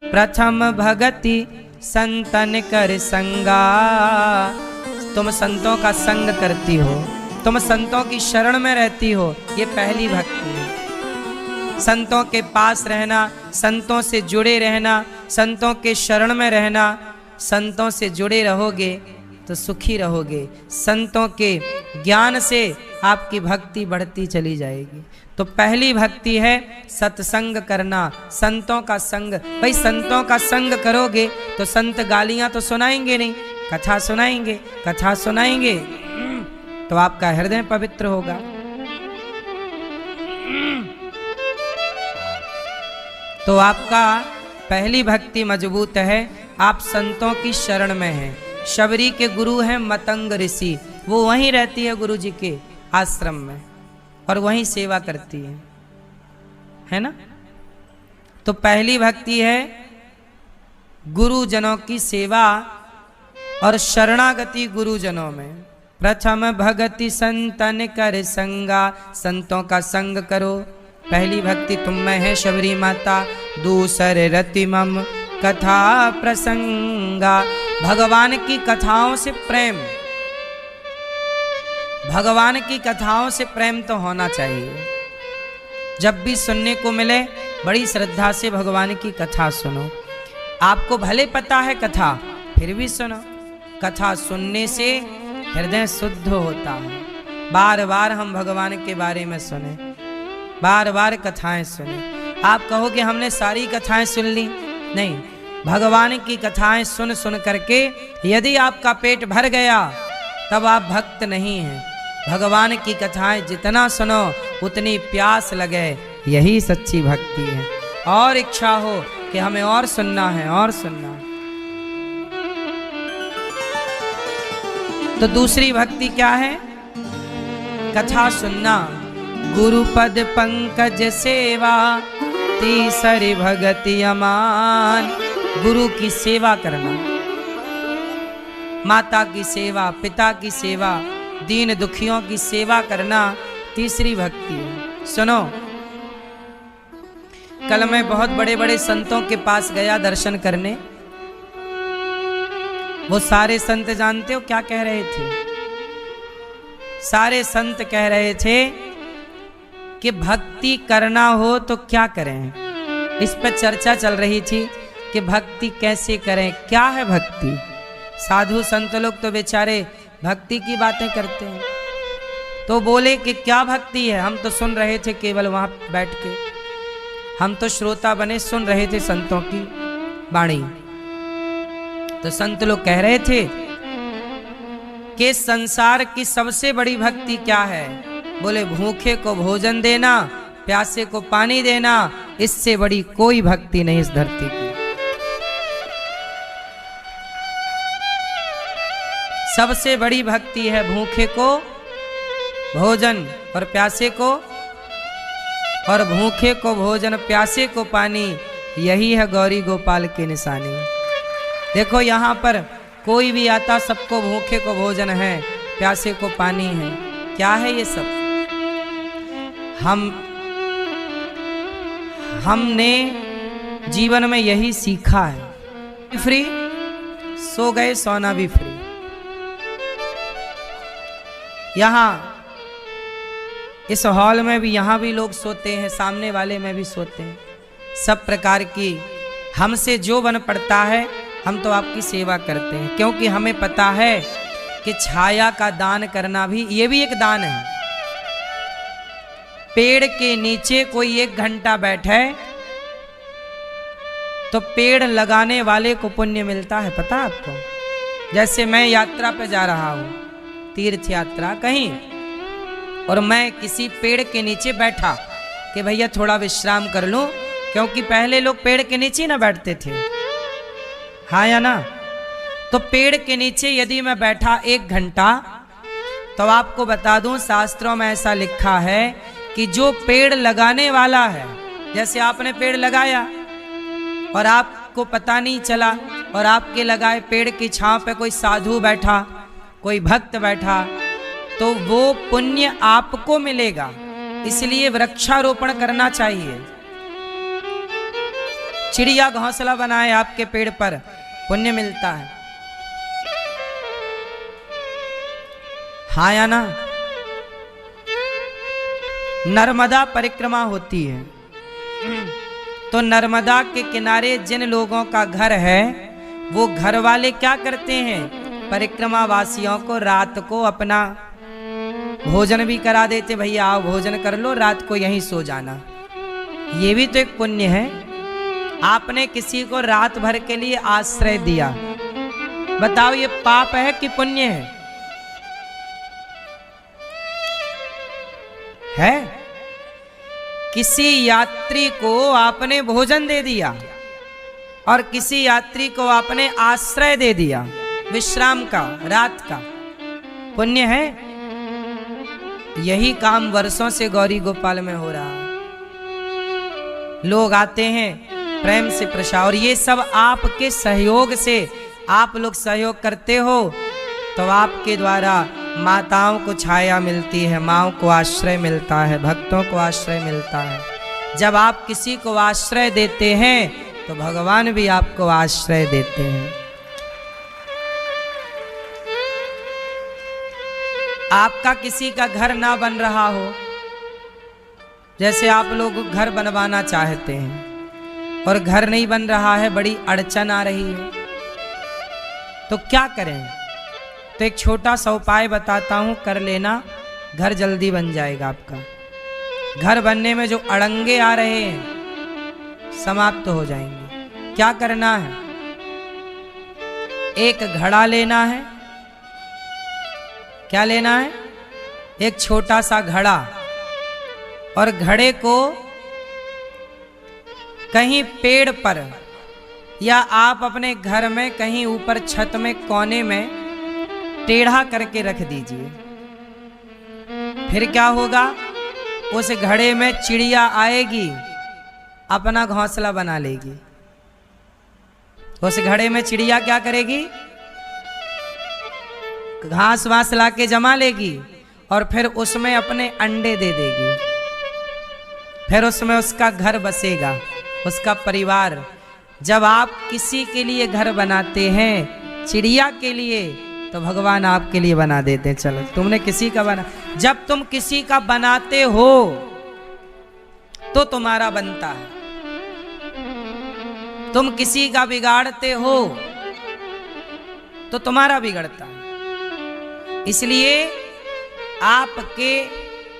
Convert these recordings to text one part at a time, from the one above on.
प्रथम भगति संतन कर संगा। तुम संतों का संग करती हो, तुम संतों की शरण में रहती हो, ये पहली भक्ति है। संतों के पास रहना, संतों से जुड़े रहना, संतों के शरण में रहना। संतों से जुड़े रहोगे तो सुखी रहोगे। संतों के ज्ञान से आपकी भक्ति बढ़ती चली जाएगी। तो पहली भक्ति है सत्संग करना, संतों का संग। भाई संतों का संग करोगे तो संत गालियां तो सुनाएंगे नहीं, कथा सुनाएंगे, कथा सुनाएंगे तो आपका हृदय पवित्र होगा। तो आपका पहली भक्ति मजबूत है, आप संतों की शरण में हैं। शबरी के गुरु हैं मतंग ऋषि, वो वहीं रहती है गुरु जी के आश्रम में और वहीं सेवा करती है ना। तो पहली भक्ति है गुरुजनों की सेवा और शरणागति गुरुजनों में। प्रथम भगति संतन कर संगा, संतों का संग करो। पहली भक्ति तुम में है शबरी माता। दूसरे रति मम कथा प्रसंगा, भगवान की कथाओं से प्रेम, भगवान की कथाओं से प्रेम तो होना चाहिए। जब भी सुनने को मिले बड़ी श्रद्धा से भगवान की कथा सुनो। आपको भले पता है कथा, फिर भी सुनो। कथा सुनने से हृदय शुद्ध होता है। बार बार हम भगवान के बारे में सुने, बार बार कथाएं सुने। आप कहोगे हमने सारी कथाएं सुन ली, नहीं। भगवान की कथाएं सुन सुन करके यदि आपका पेट भर गया तब आप भक्त नहीं हैं। भगवान की कथाएं जितना सुनो उतनी प्यास लगे, यही सच्ची भक्ति है। और इच्छा हो कि हमें और सुनना है, और सुनना है। तो दूसरी भक्ति क्या है? कथा सुनना। गुरुपद पंकज सेवा, तीसरी भगति अमान। गुरु की सेवा करना, माता की सेवा, पिता की सेवा, दीन दुखियों की सेवा करना तीसरी भक्ति है। सुनो, कल मैं बहुत बड़े बड़े संतों के पास गया दर्शन करने। वो सारे संत जानते हो क्या कह रहे थे? सारे संत कह रहे थे कि भक्ति करना हो तो क्या करें। इस पर चर्चा चल रही थी कि भक्ति कैसे करें, क्या है भक्ति। साधु संत लोग तो बेचारे भक्ति की बातें करते हैं। तो बोले कि क्या भक्ति है। हम तो सुन रहे थे केवल वहां बैठ के, हम तो श्रोता बने, सुन रहे थे संतों की वाणी। तो संत लोग कह रहे थे कि संसार की सबसे बड़ी भक्ति क्या है? बोले भूखे को भोजन देना, प्यासे को पानी देना, इससे बड़ी कोई भक्ति नहीं इस धरती की। सबसे बड़ी भक्ति है भूखे को भोजन और प्यासे को, और भूखे को भोजन प्यासे को पानी, यही है गौरी गोपाल की निशानी। देखो यहाँ पर कोई भी आता सबको भूखे को भोजन है, प्यासे को पानी है। क्या है ये सब? हमने जीवन में यही सीखा है। फ्री सो गए, सोना भी फ्री। यहाँ इस हॉल में भी, यहाँ भी लोग सोते हैं, सामने वाले में भी सोते हैं। सब प्रकार की हमसे जो बन पड़ता है हम तो आपकी सेवा करते हैं, क्योंकि हमें पता है कि छाया का दान करना भी, ये भी एक दान है। पेड़ के नीचे कोई 1 घंटा बैठे तो पेड़ लगाने वाले को पुण्य मिलता है, पता आपको। जैसे मैं यात्रा पे जा रहा हूं, तीर्थ यात्रा कहीं, और मैं किसी पेड़ के नीचे बैठा कि भैया थोड़ा विश्राम कर लूं, क्योंकि पहले लोग पेड़ के नीचे ना बैठते थे, हाँ या ना। तो पेड़ के नीचे यदि मैं बैठा 1 घंटा, तो आपको बता दूं शास्त्रों में ऐसा लिखा है कि जो पेड़ लगाने वाला है, जैसे आपने पेड़ लगाया और आपको पता नहीं चला, और आपके लगाए पेड़ की छांव पे कोई साधु बैठा, कोई भक्त बैठा, तो वो पुण्य आपको मिलेगा। इसलिए वृक्षारोपण करना चाहिए। चिड़िया घोंसला बनाए आपके पेड़ पर, पुण्य मिलता है। हाँ या ना? नर्मदा परिक्रमा होती है, तो नर्मदा के किनारे जिन लोगों का घर है वो घर वाले क्या करते हैं, परिक्रमा वासियों को रात को अपना भोजन भी करा देते, भैया आओ भोजन कर लो, रात को यहीं सो जाना। ये भी तो एक पुण्य है। आपने किसी को रात भर के लिए आश्रय दिया, बताओ ये पाप है कि पुण्य है? है? किसी यात्री को आपने भोजन दे दिया और किसी यात्री को आपने आश्रय दे दिया विश्राम का, रात का, पुण्य है। यही काम वर्षों से गौरी गोपाल में हो रहा है। लोग आते हैं प्रेम से प्रसाद, और ये सब आपके सहयोग से, आप लोग सहयोग करते हो तो आपके द्वारा माताओं को छाया मिलती है, माँओं को आश्रय मिलता है, भक्तों को आश्रय मिलता है। जब आप किसी को आश्रय देते हैं तो भगवान भी आपको आश्रय देते हैं। आपका किसी का घर ना बन रहा हो, जैसे आप लोग घर बनवाना चाहते हैं और घर नहीं बन रहा है, बड़ी अड़चन आ रही है, तो क्या करें? तो एक छोटा सा उपाय बताता हूं, कर लेना, घर जल्दी बन जाएगा आपका। घर बनने में जो अड़ंगे आ रहे हैं समाप्त हो जाएंगे। क्या करना है? एक घड़ा लेना है। क्या लेना है? एक छोटा सा घड़ा, और घड़े को कहीं पेड़ पर या आप अपने घर में कहीं ऊपर छत में कोने में टेढ़ा करके रख दीजिए। फिर क्या होगा? उस घड़े में चिड़िया आएगी, अपना घोंसला बना लेगी। उस घड़े में चिड़िया क्या करेगी? घास वास लाके जमा लेगी और फिर उसमें अपने अंडे दे देगी। फिर उसमें उसका घर बसेगा, उसका परिवार। जब आप किसी के लिए घर बनाते हैं, चिड़िया के लिए, तो भगवान आपके लिए बना देते हैं। चलो, तुमने किसी का बना, जब तुम किसी का बनाते हो तो तुम्हारा बनता है। तुम किसी का बिगाड़ते हो तो तुम्हारा बिगड़ता है। इसलिए आपके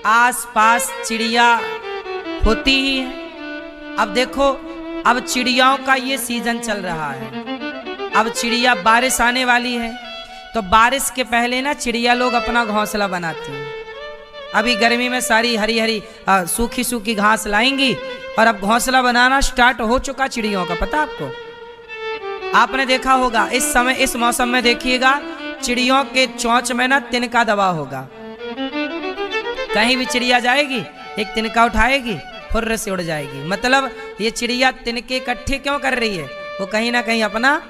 आसपास चिड़िया होती ही है। अब देखो, अब चिड़ियाओं का ये सीजन चल रहा है। अब चिड़िया, बारिश आने वाली है, तो बारिश के पहले ना चिड़िया लोग अपना घोंसला बनाती हैं। अभी गर्मी में सारी हरी हरी सूखी सूखी घास लाएंगी और अब घोंसला बनाना स्टार्ट हो चुका चिड़ियों का। पता आपको? आपने देखा होगा इस समय, इस मौसम में देखिएगा चिड़ियों के चोंच में ना तिनका दबा होगा। कहीं भी चिड़िया जाएगी, एक तिनका उठाएगी, फुर्र से उड़ जाएगी। मतलब ये चिड़िया तिनके इकट्ठे क्यों कर रही है? वो कहीं ना कहीं अपना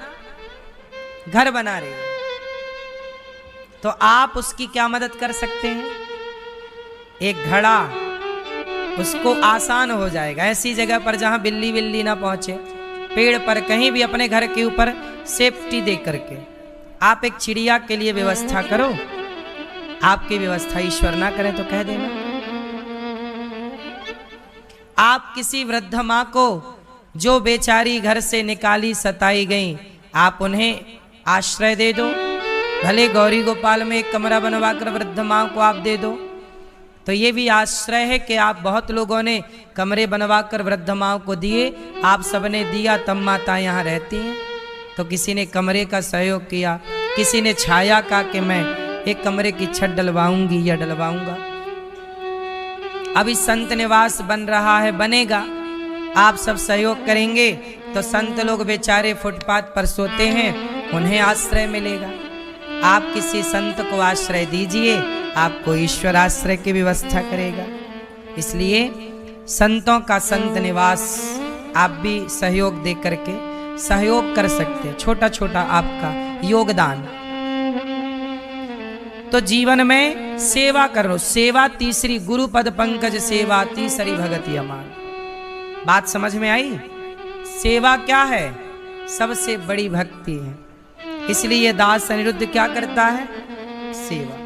घर बना रही है। तो आप उसकी क्या मदद कर सकते हैं? एक घड़ा, उसको आसान हो जाएगा। ऐसी जगह पर जहां बिल्ली बिल्ली ना पहुंचे, पेड़ पर कहीं भी अपने घर के ऊपर सेफ्टी दे करके आप एक चिड़िया के लिए व्यवस्था करो। आपकी व्यवस्था ईश्वर ना करें तो कह देना। आप किसी वृद्ध माँ को, जो बेचारी घर से निकाली सताई गई, आप उन्हें आश्रय दे दो। भले गौरी गोपाल में एक कमरा बनवा कर वृद्ध माँ को आप दे दो, तो ये भी आश्रय है कि आप, बहुत लोगों ने कमरे बनवा कर वृद्ध माँ को दिए, आप सबने दिया, तब माता यहाँ रहती हैं। तो किसी ने कमरे का सहयोग किया, किसी ने छाया का कि मैं एक कमरे की छत डलवाऊंगी या डलवाऊंगा। अभी संत निवास बन रहा है, बनेगा, आप सब सहयोग करेंगे तो संत लोग बेचारे फुटपाथ पर सोते हैं, उन्हें आश्रय मिलेगा। आप किसी संत को आश्रय दीजिए, आपको ईश्वर आश्रय की व्यवस्था करेगा। इसलिए संतों का संत निवास आप भी सहयोग दे करके सहयोग कर सकते हैं, छोटा छोटा आपका योगदान। तो जीवन में सेवा करो। सेवा तीसरी, गुरु पद पंकज सेवा तीसरी भगति अमान। बात समझ में आई? सेवा क्या है? सबसे बड़ी भक्ति है। इसलिए दास अनिरुद्ध क्या करता है? सेवा।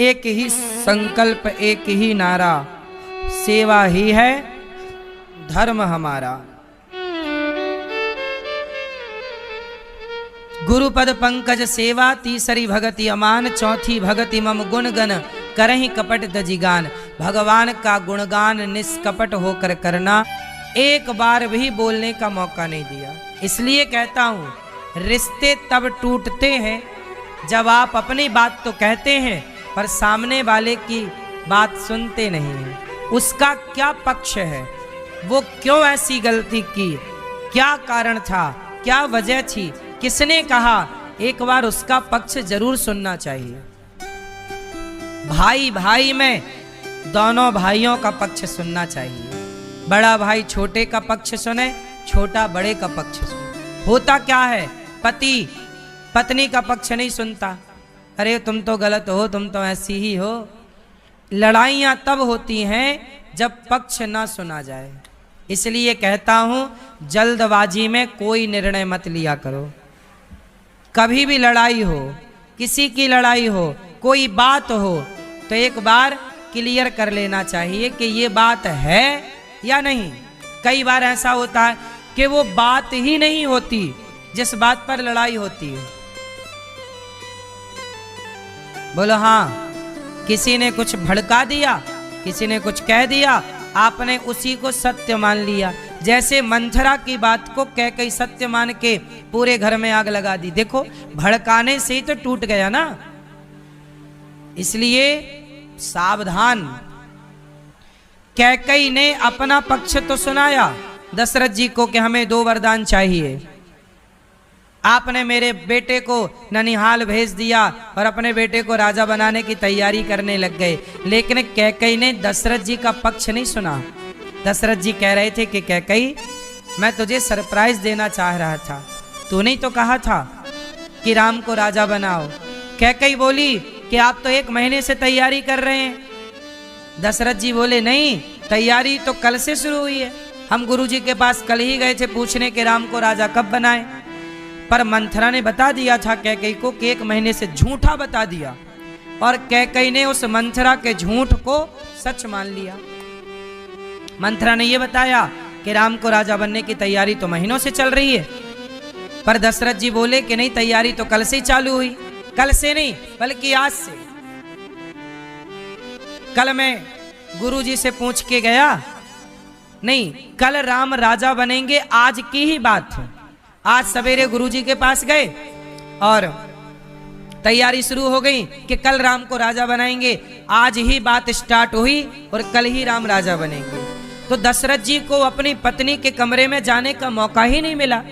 एक ही संकल्प, एक ही नारा, सेवा ही है धर्म हमारा। गुरुपद पंकज सेवा, तीसरी भगति अमान, चौथी भगति मम गुण गण करहि कपट दजिगान। भगवान का गुणगान निष्कपट होकर करना, एक बार भी बोलने का मौका नहीं दिया। इसलिए कहता हूं रिश्ते तब टूटते हैं जब आप अपनी बात तो कहते हैं पर सामने वाले की बात सुनते नहीं हैं। उसका क्या पक्ष है, वो क्यों ऐसी गलती की, क्या कारण था, क्या वजह थी, किसने कहा, एक बार उसका पक्ष जरूर सुनना चाहिए। भाई भाई में दोनों भाइयों का पक्ष सुनना चाहिए। बड़ा भाई छोटे का पक्ष सुने, छोटा बड़े का पक्ष सुने। होता क्या है, पति पत्नी का पक्ष नहीं सुनता, अरे तुम तो गलत हो, तुम तो ऐसी ही हो। लड़ाइयाँ तब होती हैं जब पक्ष ना सुना जाए। इसलिए कहता हूँ जल्दबाजी में कोई निर्णय मत लिया करो। कभी भी लड़ाई हो, किसी की लड़ाई हो, कोई बात हो, तो एक बार क्लियर कर लेना चाहिए कि ये बात है या नहीं। कई बार ऐसा होता है कि वो बात ही नहीं होती जिस बात पर लड़ाई होती है। बोलो हाँ, किसी ने कुछ भड़का दिया, किसी ने कुछ कह दिया, आपने उसी को सत्य मान लिया। जैसे मंथरा की बात को कैकई सत्य मान के पूरे घर में आग लगा दी। देखो भड़काने से ही तो टूट गया ना। इसलिए सावधान। कैकई ने अपना पक्ष तो सुनाया दशरथ जी को कि हमें 2 वरदान चाहिए। आपने मेरे बेटे को ननिहाल भेज दिया और अपने बेटे को राजा बनाने की तैयारी करने लग गए। लेकिन कैकई ने दशरथ जी का पक्ष नहीं सुना। दशरथ जी कह रहे थे कि कैकई, मैं तुझे सरप्राइज देना चाह रहा था, तूने ही तो कहा था कि राम को राजा बनाओ। कैकई बोली कि आप तो 1 महीने से तैयारी कर रहे हैं। दशरथ जी बोले नहीं, तैयारी तो कल से शुरू हुई है। हम गुरुजी के पास कल ही गए थे पूछने के राम को राजा कब बनाए। पर मंथरा ने बता दिया था कैकई को कि 1 महीने से, झूठा बता दिया। और कैकई ने उस मंथरा के झूठ को सच मान लिया। मंथरा ने यह बताया कि राम को राजा बनने की तैयारी तो महीनों से चल रही है। पर दशरथ जी बोले कि नहीं, तैयारी तो कल से ही चालू हुई। कल से नहीं बल्कि आज से। कल मैं गुरुजी से पूछ के गया, नहीं कल राम राजा बनेंगे, आज की ही बात है। आज सवेरे गुरुजी के पास गए और तैयारी शुरू हो गई कि कल राम को राजा बनाएंगे। आज ही बात स्टार्ट हुई और कल ही राम राजा बनेंगे। तो दशरथ जी को अपनी पत्नी के कमरे में जाने का मौका ही नहीं मिला।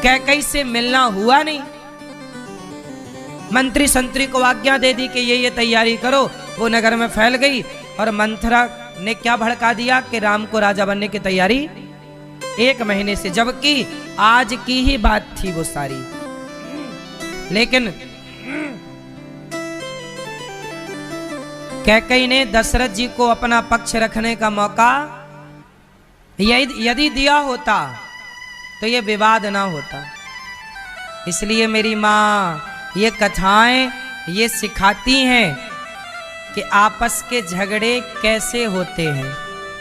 कैकई से मिलना हुआ नहीं। मंत्री संतरी को आज्ञा दे दी कि ये तैयारी करो। वो नगर में फैल गई और मंथरा ने क्या भड़का दिया कि राम को राजा बनने की तैयारी 1 महीने से, जबकि आज की ही बात थी वो सारी। लेकिन कैकई ने दशरथ जी को अपना पक्ष रखने का मौका यदि दिया होता तो ये विवाद ना होता। इसलिए मेरी माँ ये कथाएं ये सिखाती हैं कि आपस के झगड़े कैसे होते हैं,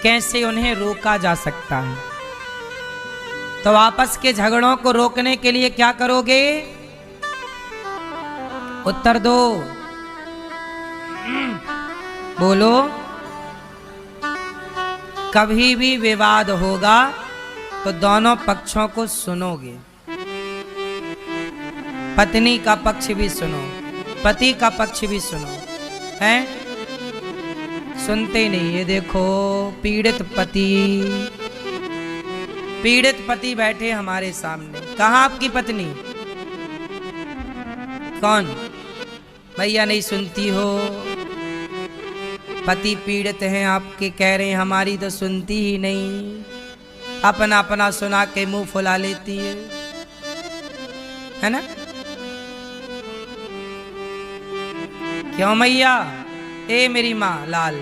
कैसे उन्हें रोका जा सकता है। तो आपस के झगड़ों को रोकने के लिए क्या करोगे? उत्तर दो, बोलो। कभी भी विवाद होगा तो दोनों पक्षों को सुनोगे। पत्नी का पक्ष भी सुनो, पति का पक्ष भी सुनो। हैं? सुनते नहीं। ये देखो पीड़ित पति बैठे हमारे सामने। कहाँ आपकी पत्नी? कौन? भैया नहीं सुनती हो। पति पीड़ित हैं आपके, कह रहे हैं हमारी तो सुनती ही नहीं, अपना अपना सुना के मुंह फुला लेती है ना? क्यों मैया? ए मेरी माँ लाल,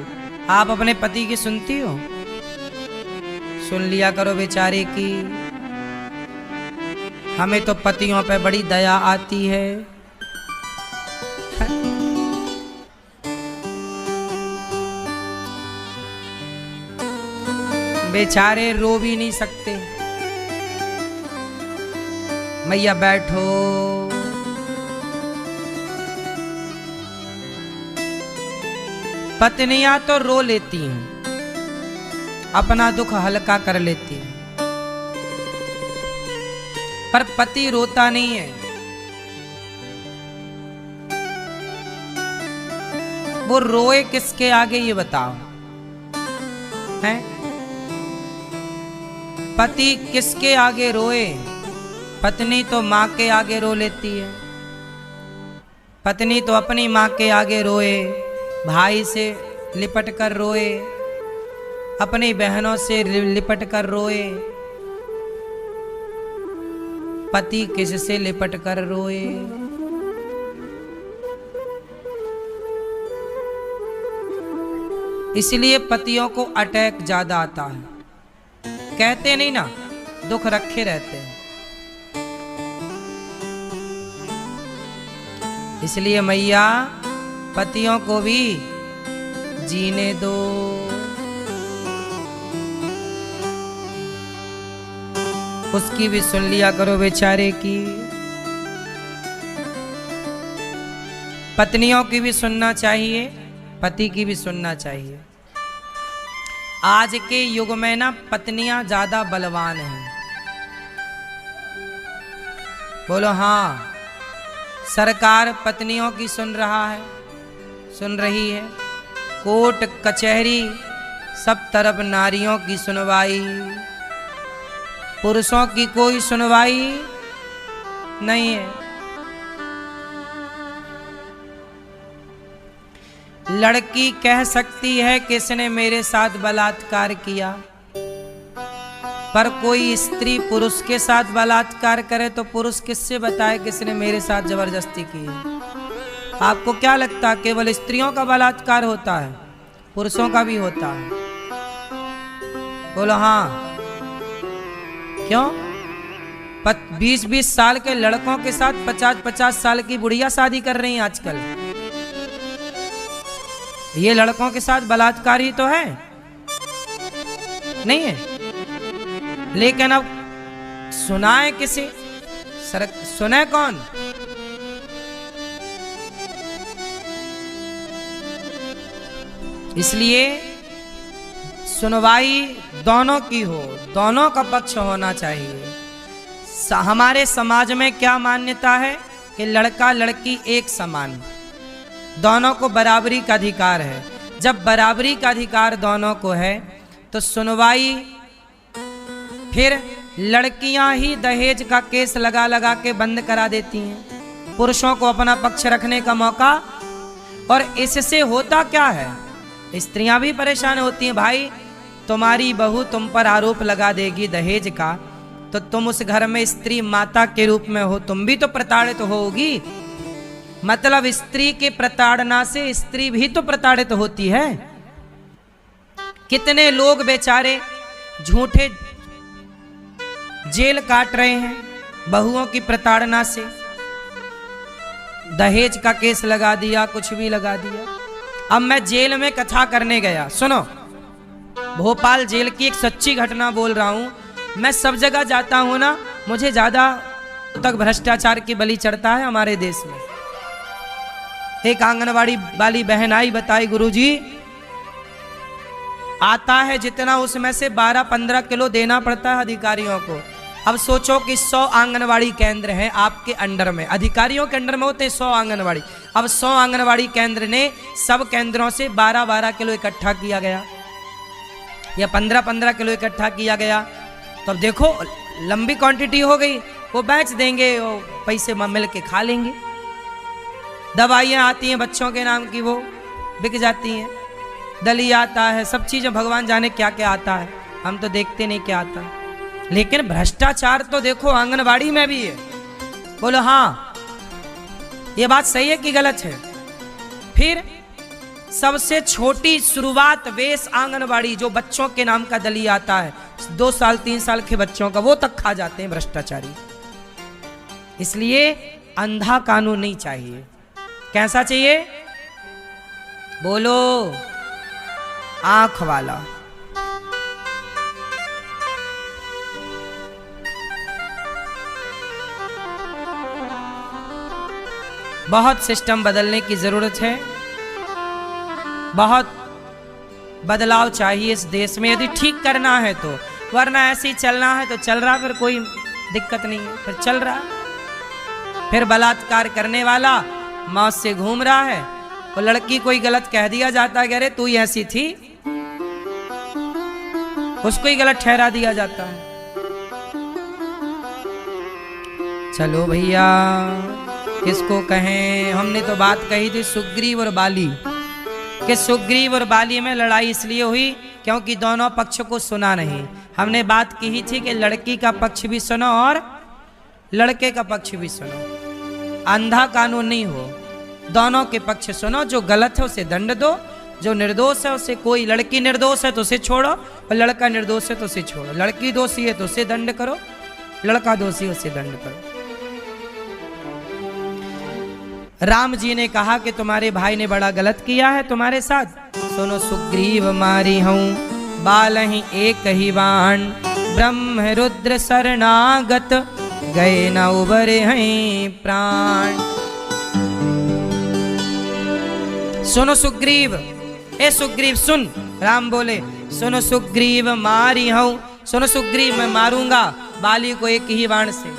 आप अपने पति की सुनती हो? सुन लिया करो बेचारे की। हमें तो पतियों पे बड़ी दया आती है। बेचारे रो भी नहीं सकते। मैया बैठो, पत्नियां तो रो लेती हैं, अपना दुख हल्का कर लेती हैं, पर पति रोता नहीं है। वो रोए किसके आगे ये बताओ, हैं? पति किसके आगे रोए? पत्नी तो माँ के आगे रो लेती है। पत्नी तो अपनी माँ के आगे रोए, भाई से लिपट कर रोए, अपनी बहनों से लिपट कर रोए। पति किससे लिपट कर रोए? इसलिए पतियों को अटैक ज्यादा आता है। कहते नहीं ना, दुख रखे रहते हैं। इसलिए मैया पतियों को भी जीने दो। उसकी भी सुन लिया करो बेचारे की। पत्नियों की भी सुनना चाहिए, पति की भी सुनना चाहिए। आज के युग में ना पत्नियां ज्यादा बलवान हैं। बोलो हाँ। सरकार पत्नियों की सुन रहा है, सुन रही है। कोर्ट कचहरी सब तरफ नारियों की सुनवाई, पुरुषों की कोई सुनवाई नहीं है। लड़की कह सकती है कि इसने मेरे साथ बलात्कार किया, पर कोई स्त्री पुरुष के साथ बलात्कार करे तो पुरुष किससे बताए किसने मेरे साथ जबरदस्ती की है? आपको क्या लगता है केवल स्त्रियों का बलात्कार होता है? पुरुषों का भी होता है। बोलो हाँ। क्यों? 20-20 साल के लड़कों के साथ 50-50 साल की बुढ़िया शादी कर रही हैं आजकल। ये लड़कों के साथ बलात्कार ही तो है, नहीं है? लेकिन अब सुनाए किसे? सुने कौन? इसलिए सुनवाई दोनों की हो, दोनों का पक्ष होना चाहिए। हमारे समाज में क्या मान्यता है कि लड़का लड़की एक समान, दोनों को बराबरी का अधिकार है। जब बराबरी का अधिकार दोनों को है तो सुनवाई फिर लड़कियां ही दहेज का केस लगा लगा के बंद करा देती हैं, पुरुषों को अपना पक्ष रखने का मौका। और इससे होता क्या है? स्त्रियां भी परेशान होती हैं। भाई तुम्हारी बहू तुम पर आरोप लगा देगी दहेज का, तो तुम उस घर में स्त्री माता के रूप में हो, तुम भी तो प्रताड़ित होगी। मतलब स्त्री के प्रताड़ना से स्त्री भी तो प्रताड़ित होती है। कितने लोग बेचारे झूठे जेल काट रहे हैं बहुओं की प्रताड़ना से। दहेज का केस लगा दिया, कुछ भी लगा दिया। अब मैं जेल में कथा करने गया, सुनो, भोपाल जेल की एक सच्ची घटना बोल रहा हूं। मैं सब जगह जाता हूं ना, मुझे ज्यादा तक भ्रष्टाचार की बलि चढ़ता है हमारे देश में। एक आंगनवाड़ी वाली बहन आई, बताई गुरुजी आता है जितना उसमें से 12-15 किलो देना पड़ता है अधिकारियों को। अब सोचो कि 100 आंगनवाड़ी केंद्र हैं आपके अंडर में, अधिकारियों के अंडर में होते 100 आंगनवाड़ी। अब 100 आंगनवाड़ी केंद्र ने सब केंद्रों से 12-12 किलो इकट्ठा किया गया या 15-15 किलो इकट्ठा किया गया। तो अब देखो लंबी क्वांटिटी हो गई, वो बेच देंगे, वो पैसे मिल के खा लेंगे। दवाइयाँ आती हैं बच्चों के नाम की, वो बिक जाती हैं। दलिया आता है, सब चीज़ें भगवान जाने क्या क्या आता है, हम तो देखते नहीं क्या आता है। लेकिन भ्रष्टाचार तो देखो आंगनवाड़ी में भी है। बोलो हाँ, ये बात सही है कि गलत है? फिर सबसे छोटी शुरुआत वेश आंगनवाड़ी, जो बच्चों के नाम का दलिया आता है, 2 साल 3 साल के बच्चों का, वो तक खा जाते हैं भ्रष्टाचारी। इसलिए अंधा कानून नहीं चाहिए। कैसा चाहिए? बोलो, आंख वाला। बहुत सिस्टम बदलने की जरूरत है, बहुत बदलाव चाहिए इस देश में यदि ठीक करना है तो, वरना ऐसे ही चलना है तो चल रहा, फिर कोई दिक्कत नहीं है, फिर चल रहा। फिर बलात्कार करने वाला मौत से घूम रहा है, वो लड़की कोई गलत कह दिया जाता है, अरे तू ही ऐसी थी, उसको ही गलत ठहरा दिया जाता है। चलो भैया, किसको कहें? हमने तो बात कही थी सुग्रीव और बाली, कि सुग्रीव और बाली में लड़ाई इसलिए हुई क्योंकि दोनों पक्ष को सुना नहीं। हमने बात की ही थी कि लड़की का पक्ष भी सुनो और लड़के का पक्ष भी सुनो, अंधा कानून नहीं हो, दोनों के पक्ष सुनो। जो गलत है उसे दंड दो, जो निर्दोष है उसे, कोई लड़की निर्दोष है तो उसे छोड़ो और लड़का निर्दोष है तो उसे छोड़ो। लड़की दोषी है तो उसे दंड करो, लड़का दोषी है उसे दंड करो। राम जी ने कहा कि तुम्हारे भाई ने बड़ा गलत किया है तुम्हारे साथ। सुनो, सुग्रीव मारी हूं बालहि एक ही बाण, ब्रह्म रुद्र शरणागत गए न उबरे हैं प्राण। सुनो सुग्रीव, ए सुग्रीव सुन, राम बोले सुनो सुग्रीव मारी हूं, सुनो सुग्रीव मैं मारूंगा बाली को एक ही बाण से,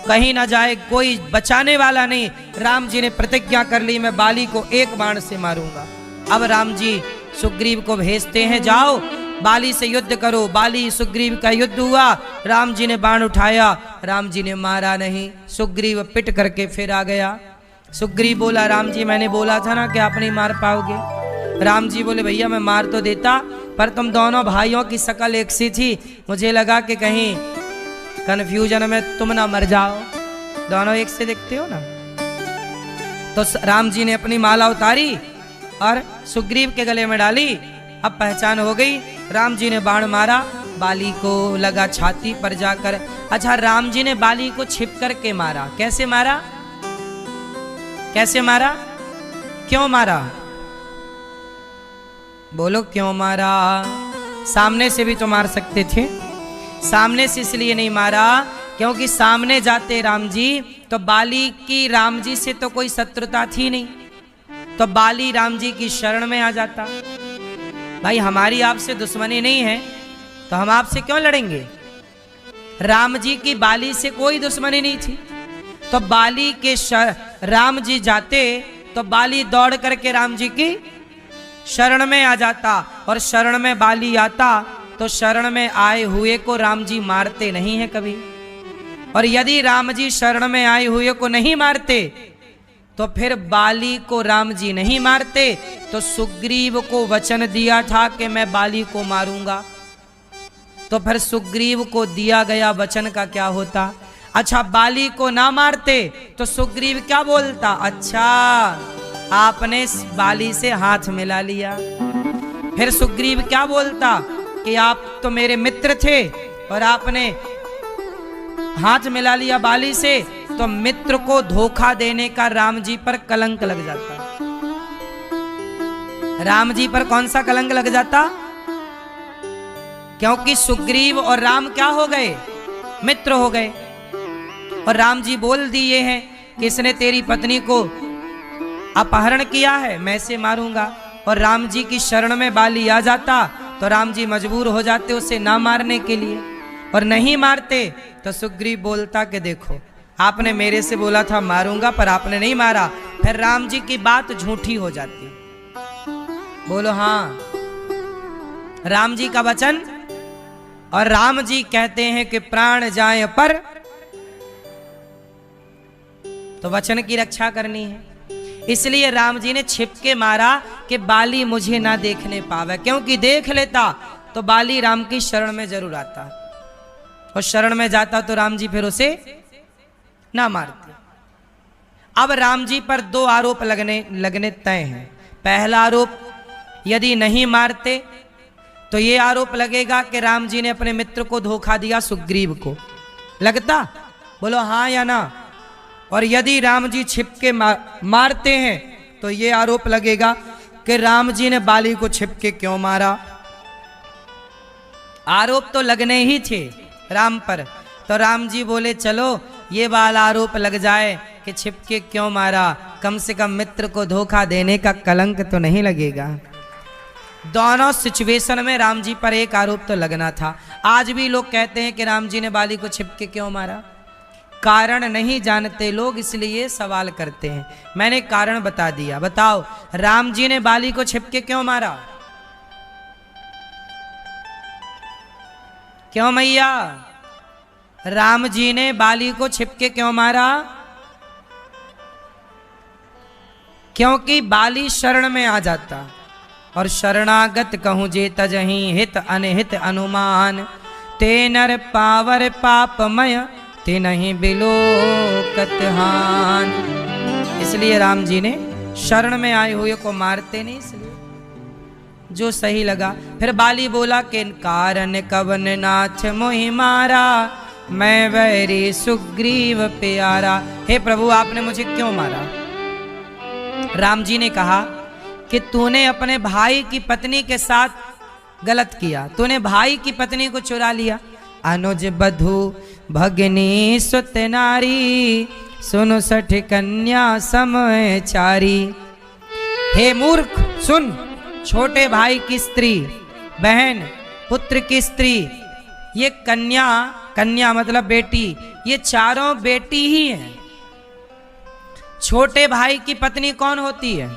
कहीं ना जाए, कोई बचाने वाला नहीं। राम जी ने प्रतिज्ञा कर ली मैं बाली को एक बाण से मारूंगा। अब राम जी सुग्रीव को भेजते हैं, जाओ बाली से युद्ध करो। बाली सुग्रीव का युद्ध हुआ, राम जी ने बाण उठाया, राम जी ने मारा नहीं, सुग्रीव पिट करके फिर आ गया। सुग्रीव बोला राम जी मैंने बोला था ना कि आप नहीं मार पाओगे। राम जी बोले भैया मैं मार तो देता, पर तुम दोनों भाइयों की शकल एक सी थी, मुझे लगा कि कहीं कन्फ्यूजन में तुम ना मर जाओ, दोनों एक से दिखते हो ना। तो राम जी ने अपनी माला उतारी और सुग्रीव के गले में डाली, अब पहचान हो गई। राम जी ने बाण मारा, बाली को लगा छाती पर जाकर। अच्छा, राम जी ने बाली को छिप करके मारा। कैसे मारा? कैसे मारा? क्यों मारा? बोलो क्यों मारा? सामने से भी तो मार सकते थे। सामने से इसलिए नहीं मारा क्योंकि सामने जाते राम जी तो बाली की राम जी से तो कोई शत्रुता थी नहीं, तो बाली राम जी की शरण में आ जाता। भाई हमारी आपसे दुश्मनी नहीं है तो हम आपसे क्यों लड़ेंगे? राम जी की बाली से कोई दुश्मनी नहीं थी, तो बाली के राम जी जाते तो बाली दौड़ करके राम जी की शरण में आ जाता, और शरण में बाली आता तो शरण में आए हुए को राम जी मारते नहीं है कभी। और यदि राम जी शरण में आए हुए को नहीं मारते तो फिर बाली को राम जी नहीं मारते, तो सुग्रीव को वचन दिया था कि मैं बाली को मारूंगा, तो फिर सुग्रीव को दिया गया वचन का क्या होता? अच्छा, बाली को ना मारते तो सुग्रीव क्या बोलता? अच्छा आपने बाली से हाथ मिला लिया। फिर सुग्रीव क्या बोलता कि आप तो मेरे मित्र थे और आपने हाथ मिला लिया बाली से, तो मित्र को धोखा देने का राम जी पर कलंक लग जाता। राम जी पर कौन सा कलंक लग जाता? क्योंकि सुग्रीव और राम क्या हो गए? मित्र हो गए। और राम जी बोल दिए हैं कि इसने तेरी पत्नी को अपहरण किया है, मैं इसे मारूंगा। और राम जी की शरण में बाली आ जाता तो राम जी मजबूर हो जाते उसे ना मारने के लिए, और नहीं मारते तो सुग्रीव बोलता कि देखो आपने मेरे से बोला था मारूंगा पर आपने नहीं मारा। फिर राम जी की बात झूठी हो जाती। बोलो हाँ, राम जी का वचन। और राम जी कहते हैं कि प्राण जाए पर, तो वचन की रक्षा करनी है। इसलिए राम जी ने छिप के मारा कि बाली मुझे ना देखने पावे, क्योंकि देख लेता तो बाली राम की शरण में जरूर आता, और शरण में जाता तो राम जी फिर उसे ना मारते। अब राम जी पर 2 आरोप लगने तय हैं। पहला आरोप, यदि नहीं मारते तो ये आरोप लगेगा कि राम जी ने अपने मित्र को धोखा दिया, सुग्रीव को। लगता? बोलो हाँ या ना। और यदि राम जी छिपके मारते हैं तो ये आरोप लगेगा कि राम जी ने बाली को छिपके क्यों मारा। आरोप तो लगने ही थे राम पर। तो राम जी बोले चलो ये वाला आरोप लग जाए कि छिपके क्यों मारा, कम से कम मित्र को धोखा देने का कलंक तो नहीं लगेगा। दोनों सिचुएशन में राम जी पर एक आरोप तो लगना था। आज भी लोग कहते हैं कि राम जी ने बाली को छिपके क्यों मारा। कारण नहीं जानते लोग, इसलिए सवाल करते हैं। मैंने कारण बता दिया। बताओ राम जी ने बाली को छिपके क्यों मारा? क्यों मैया? राम जी ने बाली को छिपके क्यों मारा? क्योंकि बाली शरण में आ जाता। और शरणागत कहूं जे तजहीं हित अनहित अनुमान, ते नर पावर पापमय ते नहीं बिलोकत हान। इसलिए राम जी ने शरण में आए हुए को मारते नहीं, इसलिए जो सही लगा। फिर बाली बोला कि कारण कवन नाथ मोहि मारा, मैं वैरी सुग्रीव प्यारा। हे प्रभु आपने मुझे क्यों मारा? राम जी ने कहा कि तूने अपने भाई की पत्नी के साथ गलत किया, तूने भाई की पत्नी को चुरा लिया। अनुज बधु भगनी सुत नारी, सुन सठ कन्या समय चारी। हे मूर्ख सुन, छोटे भाई की स्त्री, बहन, पुत्र की स्त्री, ये कन्या, कन्या मतलब बेटी, ये चारों बेटी ही हैं। छोटे भाई की पत्नी कौन होती है?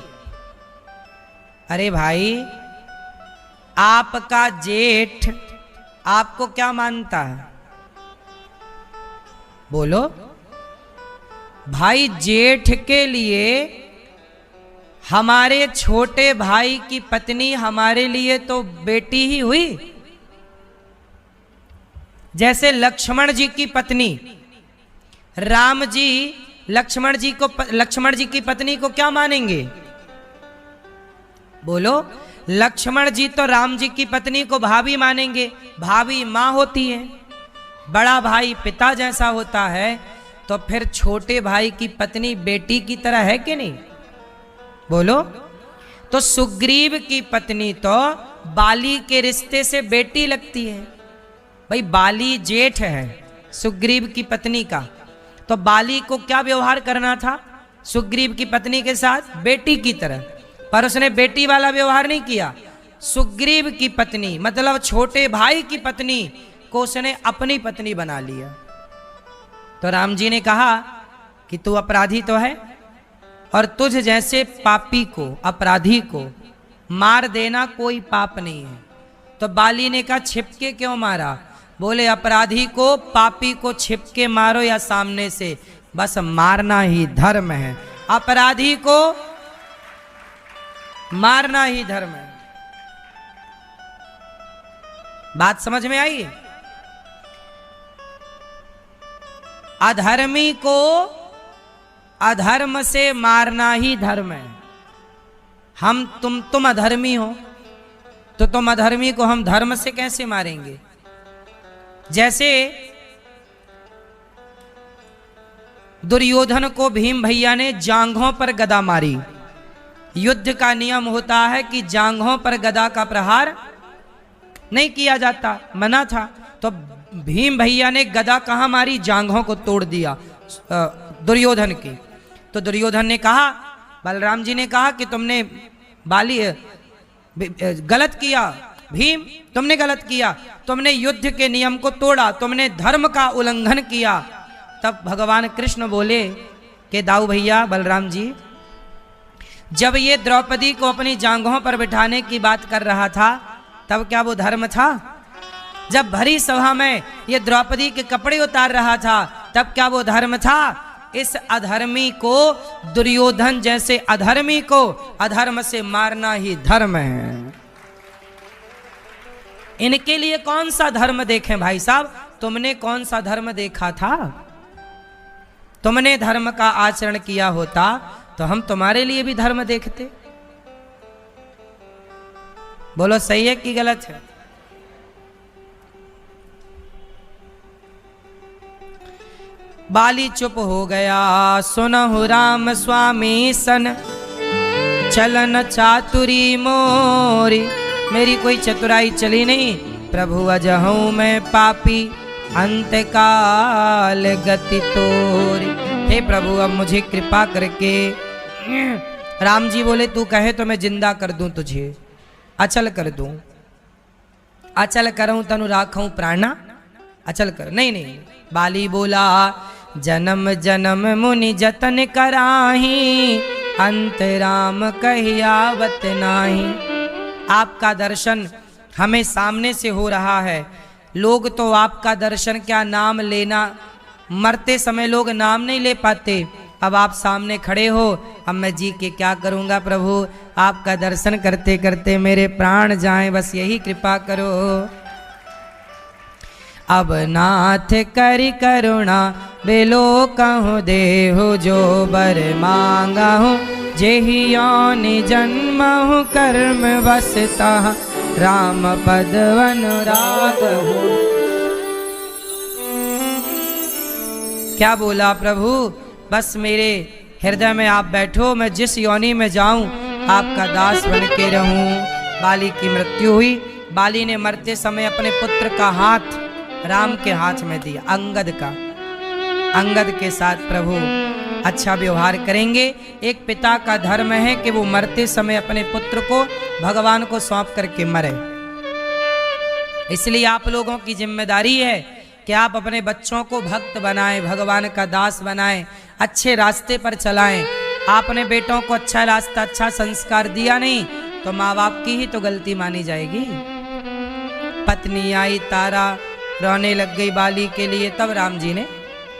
अरे भाई आपका जेठ आपको क्या मानता है? बोलो। भाई जेठ के लिए हमारे छोटे भाई की पत्नी हमारे लिए तो बेटी ही हुई। जैसे लक्ष्मण जी की पत्नी, राम जी लक्ष्मण जी की पत्नी को क्या मानेंगे? बोलो। लक्ष्मण जी तो राम जी की पत्नी को भाभी मानेंगे। भाभी माँ होती है, बड़ा भाई पिता जैसा होता है, तो फिर छोटे भाई की पत्नी बेटी की तरह है कि नहीं? बोलो। तो सुग्रीव की पत्नी तो बाली के रिश्ते से बेटी लगती है। भाई बाली जेठ है सुग्रीव की पत्नी का, तो बाली को क्या व्यवहार करना था सुग्रीव की पत्नी के साथ? बेटी की तरह। पर उसने बेटी वाला व्यवहार नहीं किया। सुग्रीव की पत्नी मतलब छोटे भाई की पत्नी को उसने अपनी पत्नी बना लिया। तो राम जी ने कहा कि तू अपराधी तो है, और तुझ जैसे पापी को, अपराधी को मार देना कोई पाप नहीं है। तो बाली ने कहा छिपके क्यों मारा? बोले अपराधी को, पापी को छिपके मारो या सामने से, बस मारना ही धर्म है। अपराधी को मारना ही धर्म है। बात समझ में आई? अधर्मी को अधर्म से मारना ही धर्म है। तुम अधर्मी हो तो तुम अधर्मी को हम धर्म से कैसे मारेंगे? जैसे दुर्योधन को भीम भैया ने जांघों पर गदा मारी। युद्ध का नियम होता है कि जांघों पर गदा का प्रहार नहीं किया जाता, मना था। तो भीम भैया ने गदा कहां मारी? जांघों को तोड़ दिया दुर्योधन की। तो दुर्योधन ने कहा, बलराम जी ने कहा कि तुमने बाली गलत किया, भीम तुमने गलत किया, तुमने युद्ध के नियम को तोड़ा, तुमने धर्म का उल्लंघन किया। तब भगवान कृष्ण बोले कि दाऊ भैया, बलराम जी, जब ये द्रौपदी को अपनी जांघों पर बिठाने की बात कर रहा था तब क्या वो धर्म था? जब भरी सभा में ये द्रौपदी के कपड़े उतार रहा था तब क्या वो धर्म था? इस अधर्मी को, दुर्योधन जैसे अधर्मी को अधर्म से मारना ही धर्म है। इनके लिए कौन सा धर्म देखें भाई साहब? तुमने कौन सा धर्म देखा था? तुमने धर्म का आचरण किया होता तो हम तुम्हारे लिए भी धर्म देखते। बोलो सही है कि गलत है? बाली चुप हो गया। सुनहु राम स्वामी सन चलन चातुरी मोरी। मेरी कोई चतुराई चली नहीं, प्रभु अजहूँ मैं पापी अंतकाल गति तोरी। हे प्रभु अब मुझे कृपा करके। राम जी बोले तू कहे तो मैं जिंदा कर दूं तुझे, अचल कर दूं। अचल करूं तनु राखूं प्राणा, अचल कर। नहीं नहीं, बाली बोला जन्म जन्म मुनि जतन कराही, अंत राम कहियावत नाही। आपका दर्शन हमें सामने से हो रहा है, लोग तो आपका दर्शन क्या नाम लेना, मरते समय लोग नाम नहीं ले पाते, अब आप सामने खड़े हो, अब मैं जी के क्या करूँगा प्रभु, आपका दर्शन करते करते मेरे प्राण जाएं, बस यही कृपा करो। अब नाथ करि करुणा बेलो कहूँ देहु जो बर मांगा हूँ, जेहि योनि जन्महु कर्म बसता राम पद अनुराग हूँ। क्या बोला प्रभु, बस मेरे हृदय में आप बैठो, मैं जिस योनि में जाऊं आपका दास बन के रहूं। बाली की मृत्यु हुई। बाली ने मरते समय अपने पुत्र का हाथ राम के हाथ में दिया, अंगद का। अंगद के साथ प्रभु अच्छा व्यवहार करेंगे। एक पिता का धर्म है कि वो मरते समय अपने पुत्र को भगवान को सौंप करके मरे। इसलिए आप लोगों की जिम्मेदारी है कि आप अपने बच्चों को भक्त बनाएं, भगवान का दास बनाएं, अच्छे रास्ते पर चलाएं। आपने बेटों को अच्छा रास्ता, अच्छा संस्कार दिया नहीं तो माँ बाप की ही तो गलती मानी जाएगी। पत्नी आई तारा, रोने लग गई बाली के लिए, तब राम जी ने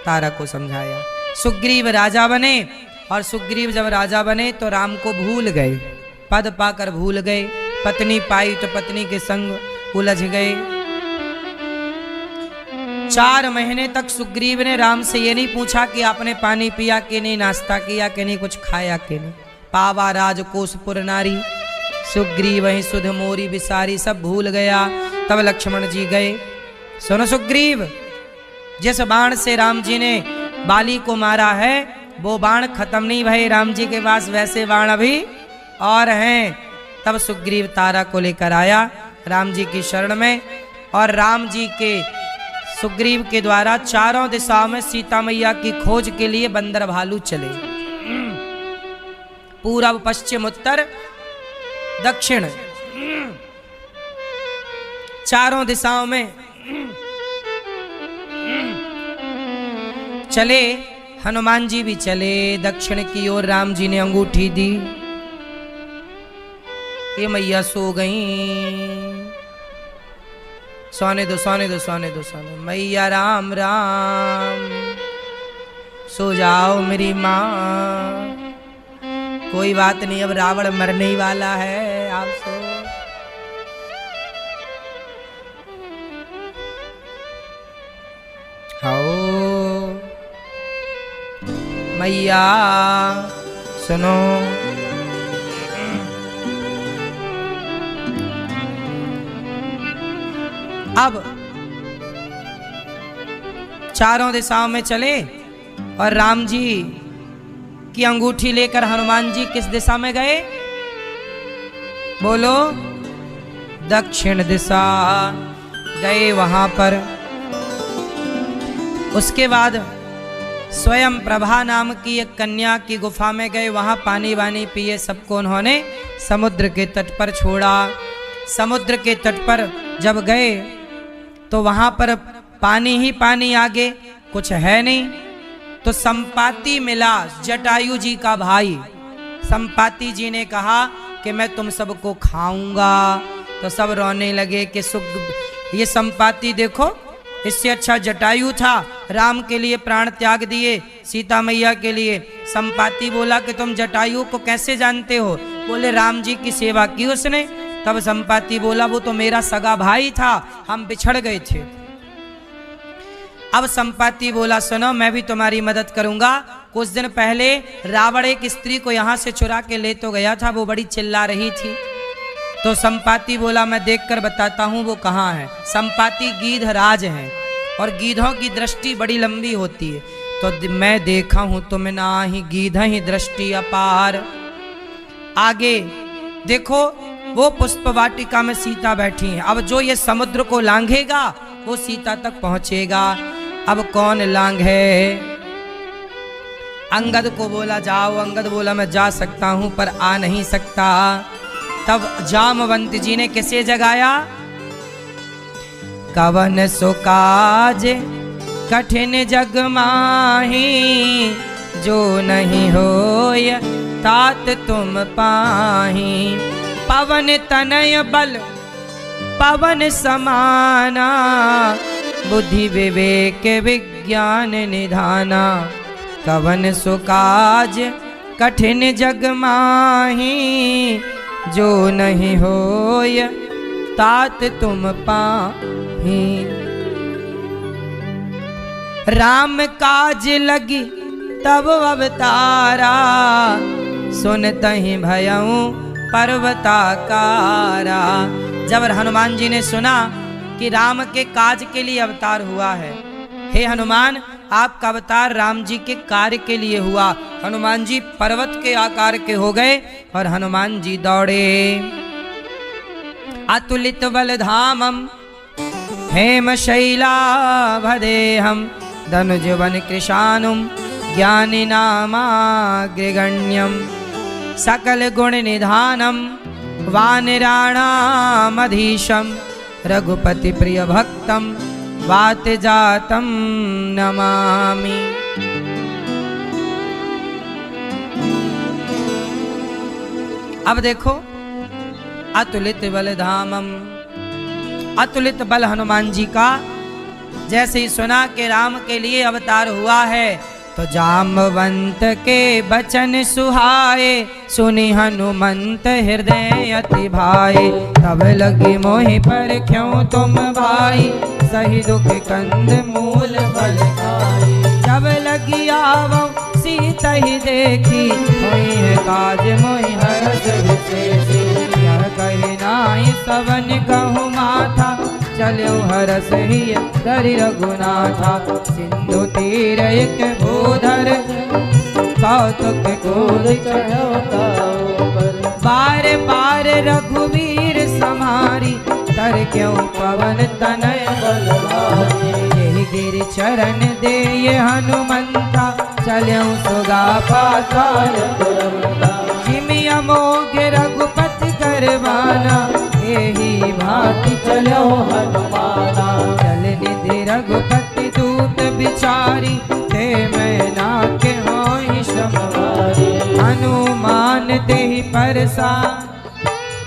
तारा को समझाया। सुग्रीव राजा बने, और सुग्रीव जब राजा बने तो राम को भूल गए, पद पाकर भूल गए। पत्नी पाई तो पत्नी के संग उलझ गए। 4 महीने तक सुग्रीव ने राम से ये नहीं पूछा कि आपने पानी पिया कि नहीं, नाश्ता किया कि नहीं, कुछ खाया कि नहीं। पावा राजकोषपुर नारी, सुग्रीव वहीं सुध मोरी बिसारी, सब भूल गया। तब लक्ष्मण जी गए, सुनो सुग्रीव, जिस बाण से राम जी ने बाली को मारा है वो बाण खत्म नहीं भई राम जी के पास, वैसे बाण अभी और हैं। तब सुग्रीव तारा को लेकर आया राम जी की शरण में, और राम जी के सुग्रीव के द्वारा चारों दिशाओं में सीता मैया की खोज के लिए बंदर भालू चले। पूरब पश्चिम उत्तर दक्षिण चारों दिशाओं में चले। हनुमान जी भी चले। दक्षिण की ओर राम जी ने अंगूठी दी, ये मैया सो गई, सोने दो सोने दो सोने दो सोने। मैया राम राम, सो जाओ मेरी माँ, कोई बात नहीं, अब रावण मरने ही वाला है, आप सो। आओ मैया सुनो, अब चारों दिशाओं में चले और राम जी की अंगूठी लेकर हनुमान जी किस दिशा में गए, बोलो? दक्षिण दिशा गए वहां पर। उसके बाद स्वयं प्रभा नाम की एक कन्या की गुफा में गए, वहां पानी वानी पिए, सबको उन्होंने समुद्र के तट पर छोड़ा। समुद्र के तट पर जब गए तो वहां पर पानी ही पानी, आगे कुछ है नहीं। तो संपाति मिला, जटायु जी का भाई। संपाति जी ने कहा कि मैं तुम सबको खाऊंगा। तो सब रोने लगे कि ये संपाति देखो, इससे अच्छा जटायु था, राम के लिए प्राण त्याग दिए, सीता मैया के लिए। संपाति बोला कि तुम जटायु को कैसे जानते हो? बोले राम जी की सेवा की उसने। तब संपाति बोला वो तो मेरा सगा भाई था, हम बिछड़ गए थे। अब संपाति बोला सुनो, मैं भी तुम्हारी मदद करूंगा। कुछ दिन पहले रावण एक स्त्री को यहाँ से चुरा के ले तो गया था, वो बड़ी चिल्ला रही थी। तो संपाति बोला मैं देखकर बताता हूँ वो कहाँ है। संपाति गीध राज हैं और गीधों की दृष्टि बड़ी लंबी होती है। तो मैं देखा हूं तुम नाही गीधहि दृष्टि अपार। आगे देखो वो पुष्प वाटिका में सीता बैठी है। अब जो ये समुद्र को लांघेगा वो सीता तक पहुंचेगा। अब कौन लांघे? अंगद को बोला जाओ। अंगद बोला मैं जा सकता हूं पर आ नहीं सकता। तब जामवंत जी ने किसे जगाया? कवन सो काज कठिन जग माही, जो नहीं होय तात तुम पाही। पवन तनय बल पवन समाना, बुद्धि विवेक विज्ञान निधाना। कवन सो काज कठिन जग माही, जो नहीं होय तात तुम पाही। राम काज लगी तब अवतारा, सुनतहि भयउ पर्वताकारा। जब हनुमान जी ने सुना कि राम के काज के लिए अवतार हुआ है, हे हनुमान आपका अवतार राम जी के कार्य के लिए हुआ। हनुमान जी पर्वत के आकार के हो गए और हनुमान जी दौड़े। अतुलित बल धामम हेम शैलाभदेहम, धनुज वन कृशानुम ज्ञानी नामाग्रगण्यम। सकल गुण निधानम वानराणामधीशम, रघुपति प्रिय भक्तम वात जातम नमामि। अब देखो अतुलित बल धामम, अतुलित बल हनुमान जी का। जैसे ही सुना कि राम के लिए अवतार हुआ है तो जामवंत के बचन सुहाए, सुनि हनुमंत हृदय अति भाए। तब लगी मोहि पर क्यों तुम भाई, सही दुख कंद मूल बल खाई। जब लगी आवो सीता ही देखी, मोहि है काज मोहि हरस विशेषी। यह कही नाई सवन कहूँ माथा, चलो हरस ही धरि रघुनाथा। सिंधु तीर एक भूधर, कौतुक कूद चढ़ो पर। बार बार रघुवीर समारी, तर क्यों पवन तनय बलवारी। यही गिर चरण दे ये हनुमंता, चलो सुगा पाताल तुरंता। जिमि अमोघ रघुपति करवाना, यही भांति चलो हनुमाना। चल निधि रघुपति दूत बिचारी, ते मैं नाके होई श्रमवारी। हनुमान तेहि परसान,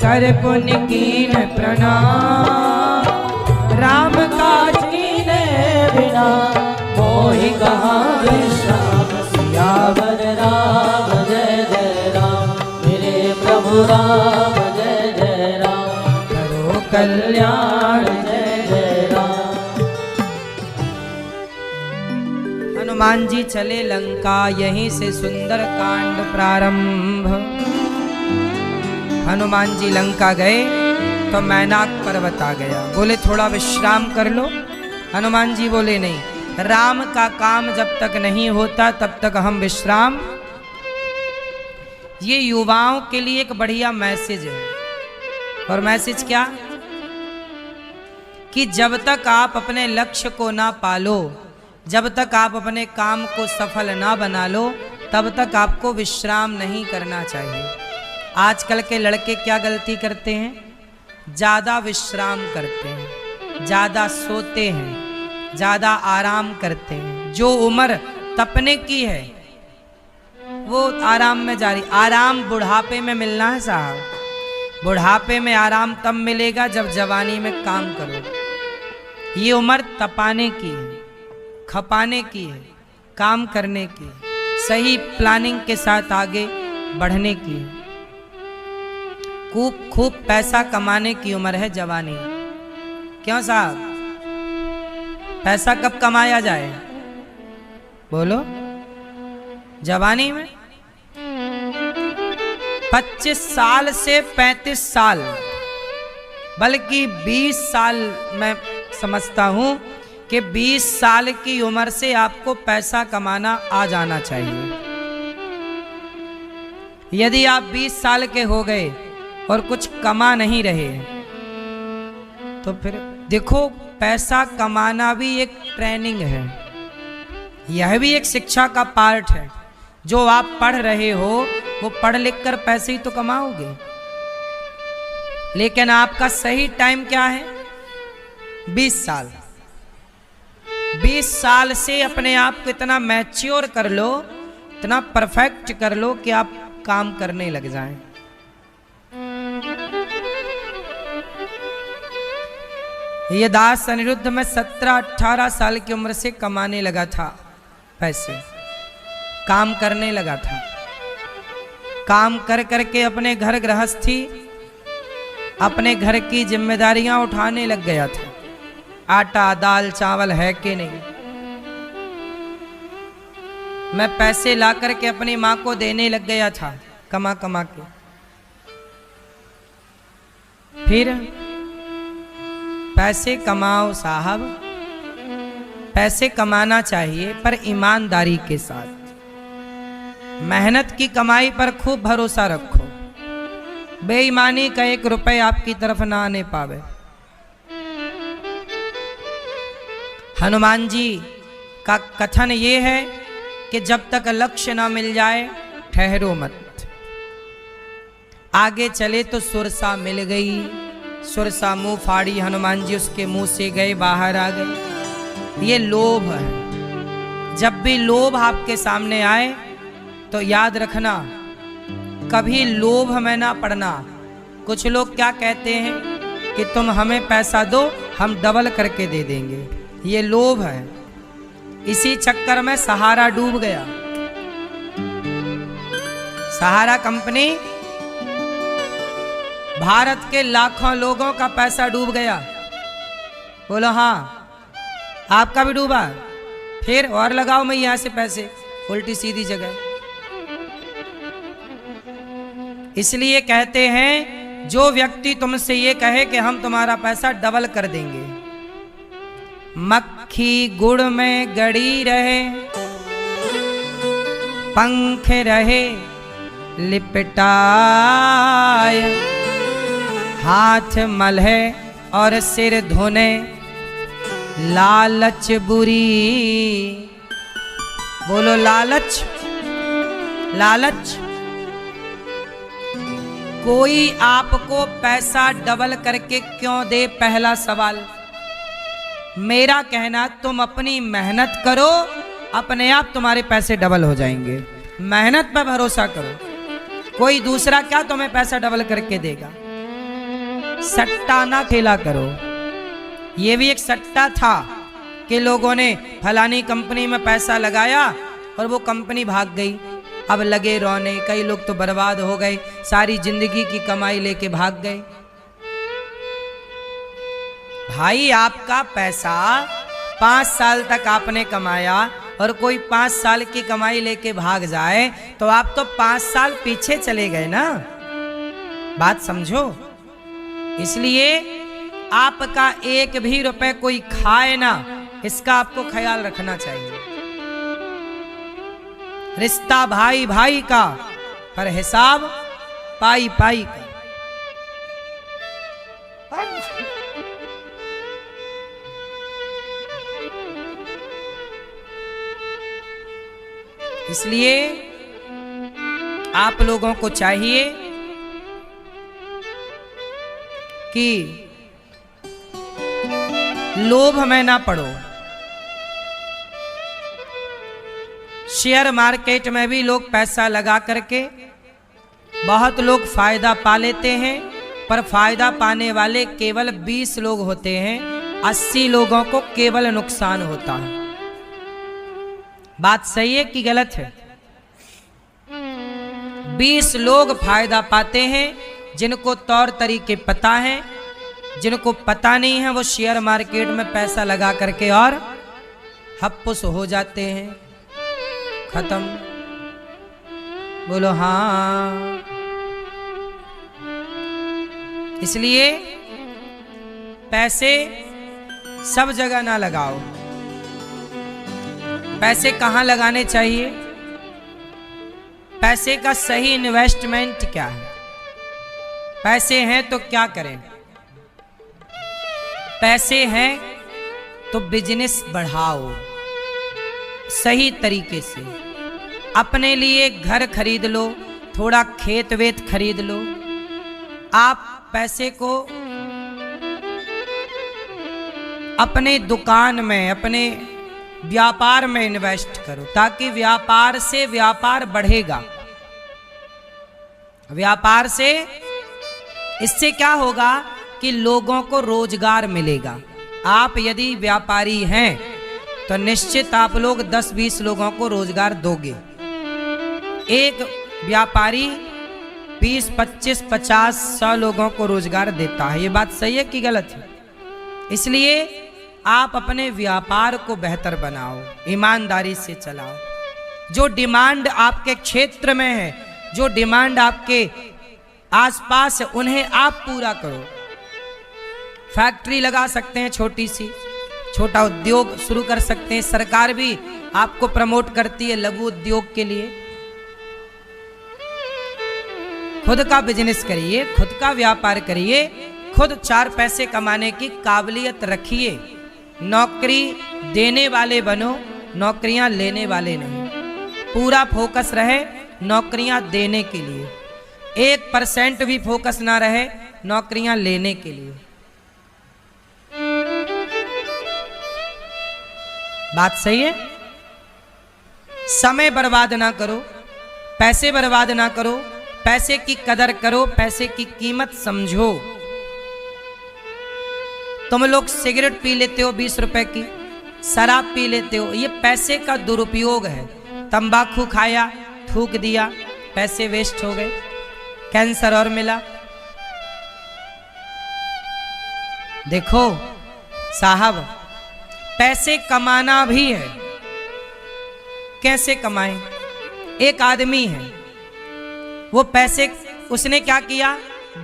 कर पुण्य कीन प्रणाम। राम काज कीने बिना, मोहि कहाँ विश्राम। सियावर राम जय जय राम, मेरे प्रभु राम जय जय राम। करो कल्याण जय जय राम। हनुमान जी चले लंका, यहीं से सुंदर कांड प्रारंभ। हनुमान जी लंका गए तो मैनाक पर्वत आ गया। बोले थोड़ा विश्राम कर लो। हनुमान जी बोले नहीं, राम का काम जब तक नहीं होता तब तक हम विश्राम। ये युवाओं के लिए एक बढ़िया मैसेज है। और मैसेज क्या? कि जब तक आप अपने लक्ष्य को ना पालो, जब तक आप अपने काम को सफल ना बना लो, तब तक आपको विश्राम नहीं करना चाहिए। आजकल के लड़के क्या गलती करते हैं? ज़्यादा विश्राम करते हैं, ज़्यादा सोते हैं, ज़्यादा आराम करते हैं। जो उम्र तपने की है वो आराम में जारी। आराम बुढ़ापे में मिलना है साहब। बुढ़ापे में आराम तब मिलेगा जब जवानी में काम करो। ये उम्र तपाने की है, खपाने की है, काम करने की है, सही प्लानिंग के साथ आगे बढ़ने की है। खूब खूब पैसा कमाने की उम्र है जवानी। क्यों साहब? पैसा कब कमाया जाए? बोलो। जवानी में 25 साल से 35 साल, बल्कि 20 साल मैं समझता हूं कि 20 साल की उम्र से आपको पैसा कमाना आ जाना चाहिए। यदि आप 20 साल के हो गए और कुछ कमा नहीं रहे तो फिर देखो, पैसा कमाना भी एक ट्रेनिंग है, यह भी एक शिक्षा का पार्ट है। जो आप पढ़ रहे हो वो पढ़ लिख कर पैसे ही तो कमाओगे, लेकिन आपका सही टाइम क्या है? 20 साल। 20 साल से अपने आप को इतना मैच्योर कर लो, इतना परफेक्ट कर लो कि आप काम करने लग जाएं। ये दास अनिरुद्ध में 17-18 साल की उम्र से कमाने लगा था पैसे, काम करने लगा था। काम कर करके अपने घर गृहस्थी, अपने घर की जिम्मेदारियां उठाने लग गया था। आटा दाल चावल है कि नहीं, मैं पैसे ला करके अपनी मां को देने लग गया था कमा कमा के। फिर पैसे कमाओ साहब, पैसे कमाना चाहिए पर ईमानदारी के साथ। मेहनत की कमाई पर खूब भरोसा रखो, बेईमानी का 1 रुपए आपकी तरफ ना आने पावे। हनुमान जी का कथन ये है कि जब तक लक्ष्य ना मिल जाए ठहरो मत। आगे चले तो सुरसा मिल गई, सुरसा मुंह फाड़ी, हनुमान जी उसके मुंह से गए, बाहर आ गए। ये लोभ है। जब भी लोभ आपके सामने आए तो याद रखना, कभी लोभ में ना पड़ना। कुछ लोग क्या कहते हैं कि तुम हमें पैसा दो हम डबल करके दे देंगे, ये लोभ है। इसी चक्कर में सहारा डूब गया। सहारा कंपनी, भारत के लाखों लोगों का पैसा डूब गया। बोलो हाँ, आपका भी डूबा? फिर और लगाओ मैं यहां से पैसे उल्टी सीधी जगह। इसलिए कहते हैं, जो व्यक्ति तुमसे ये कहे कि हम तुम्हारा पैसा डबल कर देंगे, मक्खी गुड़ में गड़ी रहे, पंख रहे लिपटाए, हाथ मलहे और सिर धोने, लालच बुरी। बोलो लालच, लालच। कोई आपको पैसा डबल करके क्यों दे? पहला सवाल। मेरा कहना, तुम अपनी मेहनत करो, अपने आप तुम्हारे पैसे डबल हो जाएंगे। मेहनत पर भरोसा करो, कोई दूसरा क्या तुम्हें पैसा डबल करके देगा। सट्टा ना खेला करो। ये भी एक सट्टा था कि लोगों ने फलानी कंपनी में पैसा लगाया और वो कंपनी भाग गई। अब लगे रोने, कई लोग तो बर्बाद हो गए, सारी जिंदगी की कमाई लेके भाग गए। भाई, आपका पैसा 5 साल तक आपने कमाया और कोई 5 साल की कमाई लेके भाग जाए तो आप तो 5 साल पीछे चले गए ना। बात समझो। इसलिए आपका 1 भी रुपए कोई खाए ना, इसका आपको ख्याल रखना चाहिए। रिश्ता भाई भाई का, पर हिसाब पाई पाई का। इसलिए आप लोगों को चाहिए कि लोभ में ना पड़ो। शेयर मार्केट में भी लोग पैसा लगा करके बहुत लोग फायदा पा लेते हैं, पर फायदा पाने वाले केवल 20 लोग होते हैं, 80 लोगों को केवल नुकसान होता है। बात सही है कि गलत है? 20 लोग फायदा पाते हैं, जिनको तौर तरीके पता हैं। जिनको पता नहीं है वो शेयर मार्केट में पैसा लगा करके और हप्पुस हो जाते हैं, खत्म। बोलो हाँ। इसलिए पैसे सब जगह ना लगाओ। पैसे कहाँ लगाने चाहिए? पैसे का सही इन्वेस्टमेंट क्या है? पैसे हैं तो क्या करें? पैसे हैं तो बिजनेस बढ़ाओ सही तरीके से। अपने लिए घर खरीद लो, थोड़ा खेत वेत खरीद लो। आप पैसे को अपने दुकान में, अपने व्यापार में इन्वेस्ट करो, ताकि व्यापार से व्यापार बढ़ेगा। व्यापार से इससे क्या होगा कि लोगों को रोजगार मिलेगा। आप यदि व्यापारी हैं तो निश्चित आप लोग 10-20 लोगों को रोजगार दोगे। एक व्यापारी 20, 25, 50, 100 लोगों को रोजगार देता है। ये बात सही है कि गलत है? इसलिए आप अपने व्यापार को बेहतर बनाओ, ईमानदारी से चलाओ। जो डिमांड आपके क्षेत्र में है, जो डिमांड आपके आसपास है, उन्हें आप पूरा करो। फैक्ट्री लगा सकते हैं छोटी सी, छोटा उद्योग शुरू कर सकते हैं। सरकार भी आपको प्रमोट करती है लघु उद्योग के लिए। खुद का बिजनेस करिए, खुद का व्यापार करिए, खुद 4 पैसे कमाने की काबिलियत रखिए। नौकरी देने वाले बनो, नौकरियां लेने वाले नहीं। पूरा फोकस रहे नौकरियां देने के लिए, 1% भी फोकस ना रहे नौकरियां लेने के लिए। बात सही है? समय बर्बाद ना करो, पैसे बर्बाद ना करो, पैसे की कदर करो, पैसे की कीमत समझो। तुम लोग सिगरेट पी लेते हो 20 रुपए की, शराब पी लेते हो, ये पैसे का दुरुपयोग है। तंबाकू खाया, थूक दिया, पैसे वेस्ट हो गए, कैंसर और मिला। देखो साहब, पैसे कमाना भी है। कैसे कमाएं? एक आदमी है, वो पैसे, उसने क्या किया?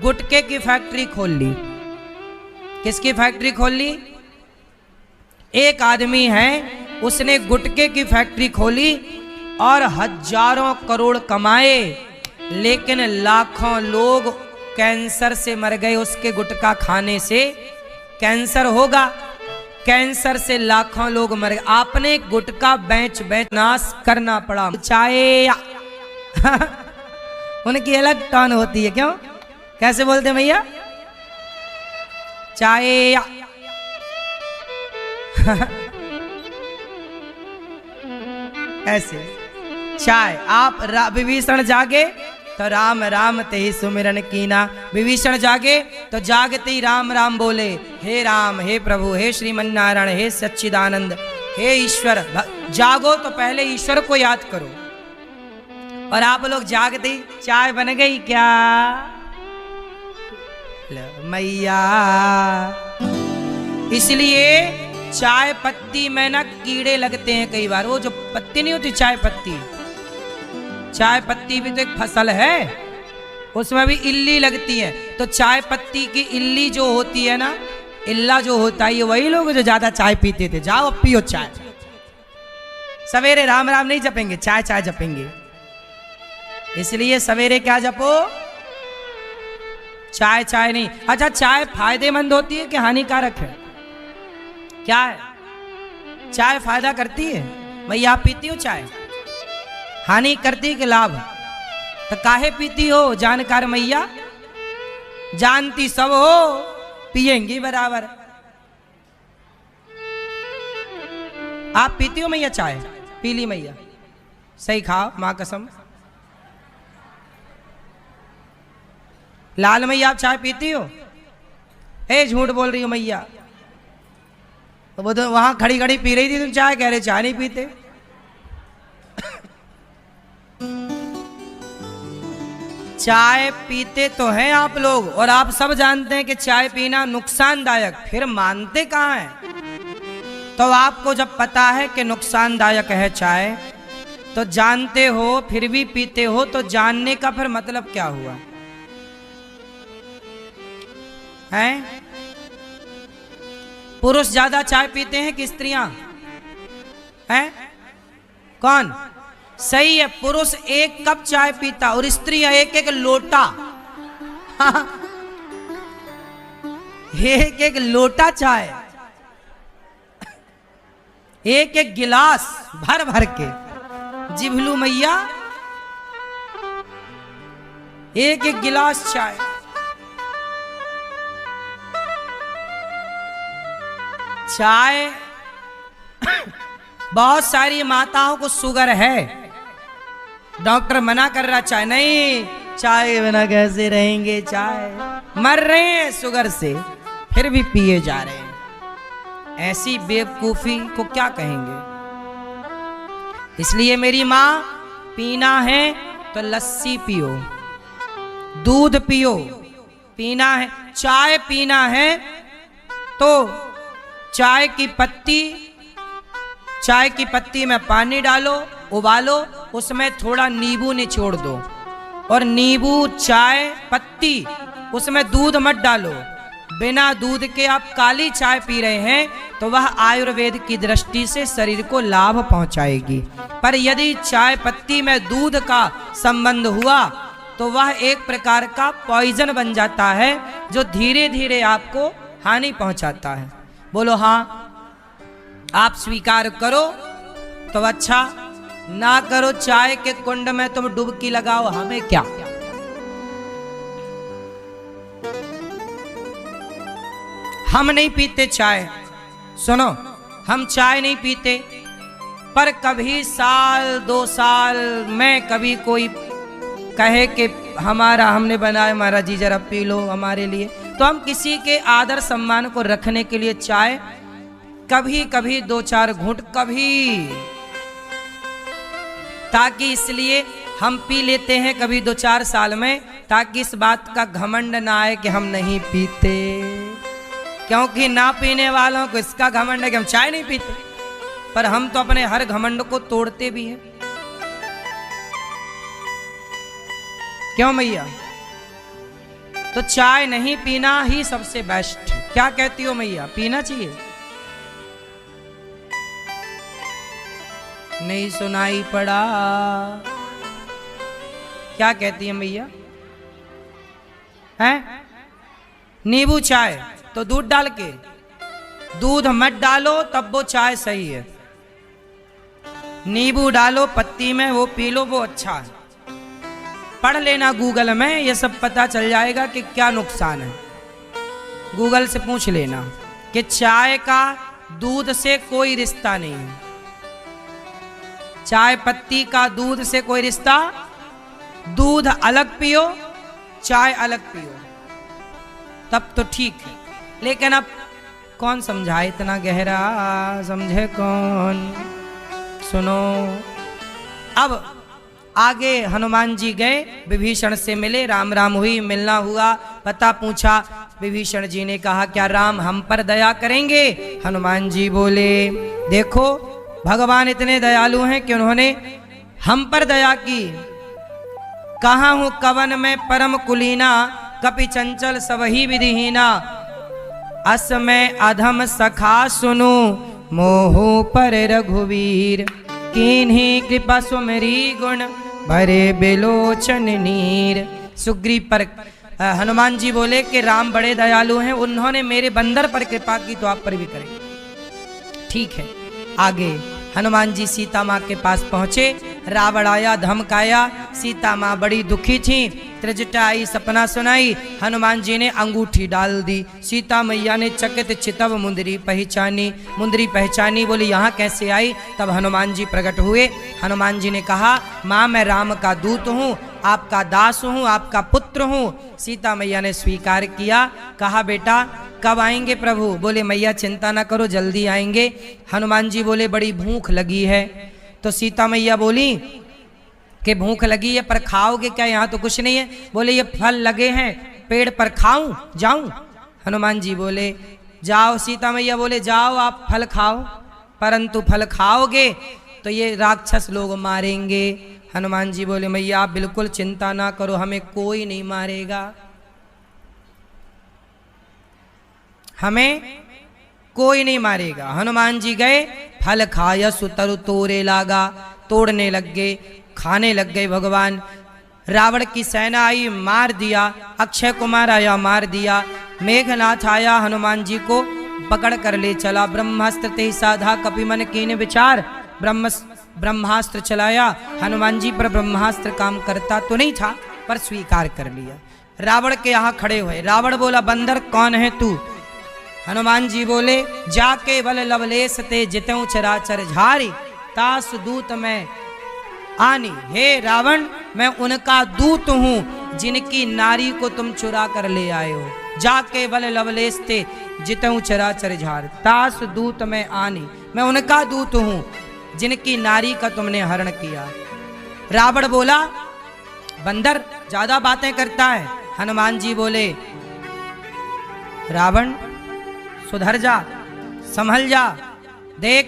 गुटखे की फैक्ट्री खोल ली। किसकी फैक्ट्री खोल ली? एक आदमी है, उसने गुटखे की फैक्ट्री खोली और हजारों करोड़ कमाए, लेकिन लाखों लोग कैंसर से मर गए। उसके गुटखा खाने से कैंसर होगा, कैंसर से लाखों लोग मर गए। आपने गुटखा बेच नाश करना पड़ा। चाय उनकी अलग टर्न होती है। क्यों? कैसे बोलते हैं भैया? चाय ऐसे चाय। आप विभीषण जागे तो राम राम ते ही सुमिरन कीना। विभीषण जागे तो जागते ही राम राम बोले, हे राम, हे प्रभु, हे श्रीमन्नारायण, हे सच्चिदानंद, हे ईश्वर। जागो तो पहले ईश्वर को याद करो। और आप लोग जागते ही चाय बन गई क्या? मैया। इसलिए चाय पत्ती में ना कीड़े लगते हैं कई बार। वो जो पत्ती नहीं होती चाय पत्ती, चाय पत्ती भी तो एक फसल है, उसमें भी इल्ली लगती है। तो चाय पत्ती की इल्ली जो होती है ना, इल्ला जो होता है, ये वही लोग जो ज्यादा चाय पीते थे। जाओ अब पियो चाय। सवेरे राम राम नहीं जपेंगे, चाय चाय जपेंगे। इसलिए सवेरे क्या जपो? चाय चाय नहीं। अच्छा, चाय फायदेमंद होती है कि हानिकारक है? क्या है? चाय फायदा करती है। भैया आप पीती हो चाय? हानि करती कि लाभ? तो काहे पीती हो? जानकार मैया, जानती सब हो, पिएंगी बराबर। आप पीती हो मैया चाय? पी ली मैया, सही खाओ मां कसम। लाल मैया आप चाय पीती हो? ए झूठ बोल रही हो मैया। तो वो तो वहां खड़ी खड़ी पी रही थी, तुम चाय कह रहे चाय नहीं पीते। चाय पीते तो हैं आप लोग, और आप सब जानते हैं कि चाय पीना नुकसानदायक, फिर मानते कहाँ हैं? तो आपको जब पता है कि नुकसानदायक है चाय, तो जानते हो फिर भी पीते हो, तो जानने का फिर मतलब क्या हुआ है? पुरुष ज्यादा चाय पीते हैं कि स्त्रियां? हैं? कौन? सही है, पुरुष 1 कप चाय पीता और स्त्रियां 1-1 लोटा। एक एक लोटा चाय, 1-1 गिलास भर भर के। जिभलू मैया 1-1 गिलास चाय। चाय बहुत सारी माताओं को शुगर है, डॉक्टर मना कर रहा चाय नहीं, चाय बिना कैसे रहेंगे, चाय मर रहे हैं शुगर से, फिर भी पिए जा रहे हैं। ऐसी बेवकूफी को क्या कहेंगे। इसलिए मेरी माँ, पीना है तो लस्सी पियो, दूध पियो। पीना है, चाय पीना है तो चाय की पत्ती में पानी डालो, उबालो, उसमें थोड़ा नींबू निचोड़ दो, और नींबू चाय पत्ती, उसमें दूध मत डालो। बिना दूध के आप काली चाय पी रहे हैं तो वह आयुर्वेद की दृष्टि से शरीर को लाभ पहुंचाएगी। पर यदि चाय पत्ती में दूध का संबंध हुआ तो वह एक प्रकार का पॉइजन बन जाता है, जो धीरे धीरे आपको हानि पहुंचाता है। बोलो हाँ, आप स्वीकार करो तो अच्छा, ना करो चाय के कुंड में तुम डुबकी लगाओ, हमें क्या। हम नहीं पीते चाय, सुनो, हम चाय नहीं पीते, पर कभी साल 2 साल में कभी कोई कहे कि हमने बनाया, महाराज जी जरा पी लो हमारे लिए, तो हम किसी के आदर सम्मान को रखने के लिए चाय कभी कभी 2-4 घूंट कभी, ताकि इसलिए हम पी लेते हैं कभी 2-4 साल में, ताकि इस बात का घमंड ना आए कि हम नहीं पीते। क्योंकि ना पीने वालों को इसका घमंड है कि हम चाय नहीं पीते, पर हम तो अपने हर घमंड को तोड़ते भी हैं। क्यों मैया? तो चाय नहीं पीना ही सबसे बेस्ट। क्या कहती हो मैया, पीना चाहिए? नहीं सुनाई पड़ा, क्या कहती है मैया? हैं? नींबू चाय तो दूध डाल के, दूध मत डालो तब वो चाय सही है, नींबू डालो पत्ती में, वो पी लो, वो अच्छा है। पढ़ लेना गूगल में, ये सब पता चल जाएगा कि क्या नुकसान है। गूगल से पूछ लेना कि चाय का दूध से कोई रिश्ता नहीं है, चाय पत्ती का दूध से कोई रिश्ता, दूध अलग पियो, चाय अलग पियो, तब तो ठीक है। लेकिन अब कौन समझाए, इतना गहरा समझे कौन। सुनो, अब आगे हनुमान जी गए, विभीषण से मिले, राम राम हुई, मिलना हुआ, पता पूछा। विभीषण जी ने कहा क्या राम हम पर दया करेंगे? हनुमान जी बोले देखो भगवान इतने दयालु हैं कि उन्होंने हम पर दया की। कहाँ हूँ कवन में परम कुलीना, कपि चंचल सबही विधिहीना, अस में अधम सखा सुनु, मोहु पर रघुवीर, किन्हीं कृपा सुमरी गुण, भरे बिलोचन नीर। सुग्रीव पर हनुमान जी बोले कि राम बड़े दयालु हैं, उन्होंने मेरे बंदर पर कृपा की तो आप पर भी करेंगे। ठीक है, आगे हनुमान जी सीता माँ के पास पहुंचे, रावण आया, धमकाया, सीता माँ बड़ी दुखी थी, त्रिजटा आई, सपना सुनाई, हनुमान जी ने अंगूठी डाल दी। सीता मैया ने चकित चितव मुंदरी पहचानी, बोली यहाँ कैसे आई? तब हनुमान जी प्रकट हुए। हनुमान जी ने कहा माँ मैं राम का दूत हूँ, आपका दास हूँ, आपका पुत्र हूँ। सीता मैया ने स्वीकार किया। कहा बेटा कब आएंगे प्रभु? बोले मैया चिंता ना करो जल्दी आएंगे। हनुमान जी बोले बड़ी भूख लगी है। तो सीता मैया बोली कि भूख लगी है पर खाओगे क्या? यहाँ तो कुछ नहीं है। बोले ये फल लगे हैं पेड़ पर, खाऊं जाऊं? हनुमान जी बोले जाओ। सीता मैया बोले जाओ आप फल खाओ, परंतु फल खाओगे तो ये राक्षस लोग मारेंगे। हनुमान जी बोले मैया आप बिल्कुल चिंता ना करो, हमें कोई नहीं मारेगा, हमें कोई नहीं मारेगा। हनुमान जी गए, फल खाया सुतरु तोरे लागा, तोड़ने लग गए, खाने लग गए भगवान। रावण की सेना आई, मार दिया। अक्षय कुमार आया, मार दिया। मेघनाथ आया, हनुमान जी को पकड़ कर ले चला। ब्रह्मास्त्र ते साधा कपिमन कीन विचार, ब्रह्मास्त्र चलाया। हनुमान जी पर ब्रह्मास्त्र काम करता तो नहीं था, पर स्वीकार कर लिया। रावण के यहाँ खड़े हुए। रावण बोला, बंदर कौन है तू? हनुमान जी बोले, जाके बल लवलेश ते जितऊं चराचर झारी, तास दूत मैं आनी। हे रावण, मैं उनका दूत हूं जिनकी नारी को तुम चुरा कर ले आए हो। जाके बल लवलेश ते जितऊं चराचर झार, तास दूत मैं आनी। मैं उनका दूत हूं जिनकी नारी का तुमने हरण किया। रावण बोला, बंदर ज्यादा बातें करता है। हनुमान जी बोले, रावण सुधर जा, संभल जा। देख